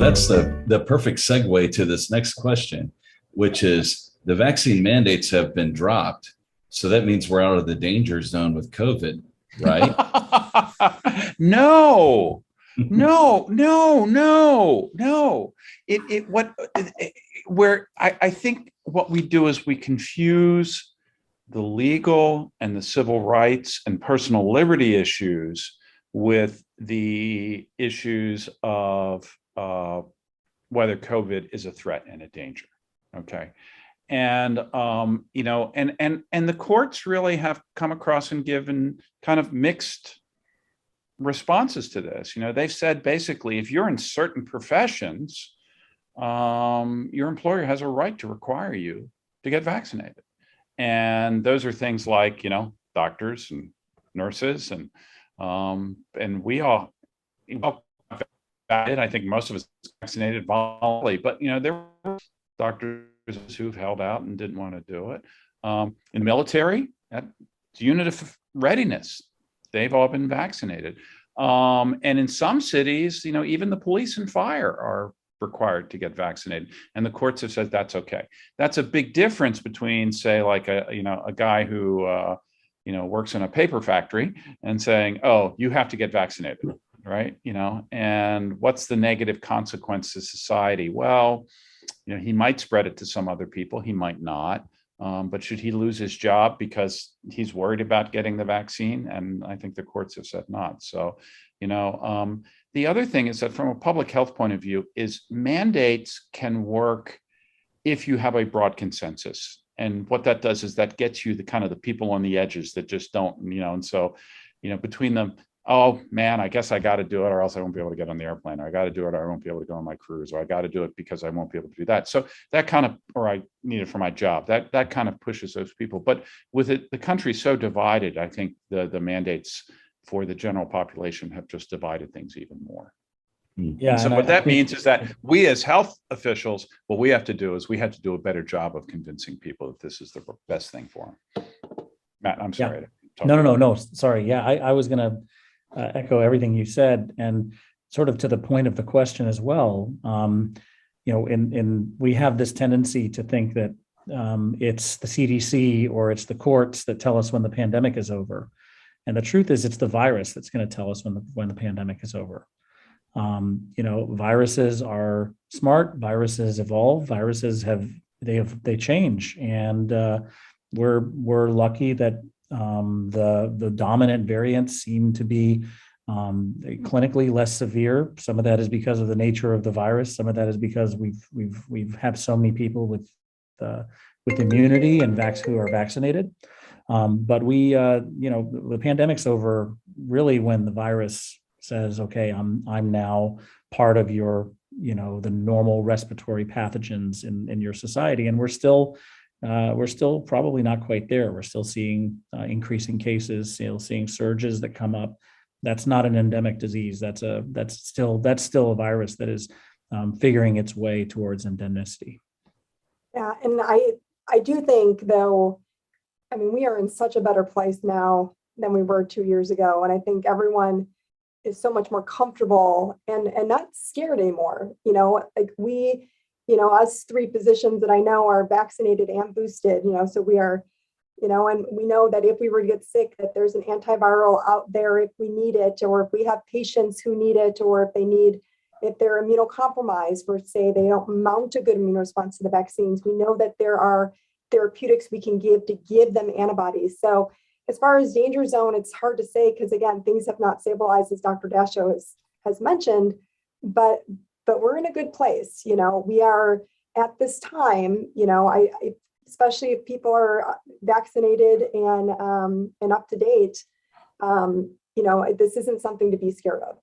that's the perfect segue to this next question, which is the vaccine mandates have been dropped. So that means we're out of the danger zone with COVID, right? No, no, no, no, no. It what where I think what we do is we confuse the legal and the civil rights and personal liberty issues with the issues of whether COVID is a threat and a danger. Okay. And and the courts really have come across and given kind of mixed responses to this. They've said basically, if you're in certain professions, your employer has a right to require you to get vaccinated. And those are things like, doctors and nurses and we all I think most of us vaccinated voluntarily, but there were doctors who've held out and didn't want to do it. In the military, at the unit of readiness, they've all been vaccinated. And in some cities, even the police and fire are required to get vaccinated, and the courts have said that's okay. That's a big difference between, say, like a guy who works in a paper factory and saying, "Oh, you have to get vaccinated," right? And what's the negative consequence to society? Well, he might spread it to some other people. He might not. But should he lose his job because he's worried about getting the vaccine? And I think the courts have said not. So, the other thing is that from a public health point of view is mandates can work if you have a broad consensus. And what that does is that gets you the kind of the people on the edges that just don't, and so, between them, oh man, I guess I got to do it or else I won't be able to get on the airplane, or I got to do it or I won't be able to go on my cruise, or I got to do it because I won't be able to do that. So that kind of, or I need it for my job, that kind of pushes those people. But with it, the country so divided, I think the mandates for the general population have just divided things even more. Yeah. And so what that means is that we as health officials, what we have to do is we have to do a better job of convincing people that this is the best thing for them. Matt, I'm sorry. Yeah. No. Sorry. Yeah, I was going to echo everything you said, and sort of to the point of the question as well. We have this tendency to think that it's the CDC or it's the courts that tell us when the pandemic is over. And the truth is, it's the virus that's going to tell us when the pandemic is over. Viruses are smart. Viruses evolve. Viruses they change, and we're lucky that the dominant variants seem to be clinically less severe. Some of that is because of the nature of the virus. Some of that is because we've had so many people with immunity and who are vaccinated. But the pandemic's over really when the virus says, okay, I'm now part of your, the normal respiratory pathogens in your society. And we're still probably not quite there. We're still seeing increasing cases, still seeing surges that come up. That's not an endemic disease. That's still a virus that is figuring its way towards endemicity. Yeah, and I do think, though, we are in such a better place now than we were 2 years ago, and I think everyone is so much more comfortable and not scared anymore. Like we, us three physicians that I know are vaccinated and boosted. So we are, and we know that if we were to get sick, that there's an antiviral out there if we need it, or if we have patients who need it, or if they're immunocompromised, or say they don't mount a good immune response to the vaccines, we know that there are therapeutics we can give to give them antibodies. So as far as danger zone, it's hard to say because, again, things have not stabilized, as Dr. Dasho has mentioned, but we're in a good place. We are at this time, especially if people are vaccinated and up to date, this isn't something to be scared of.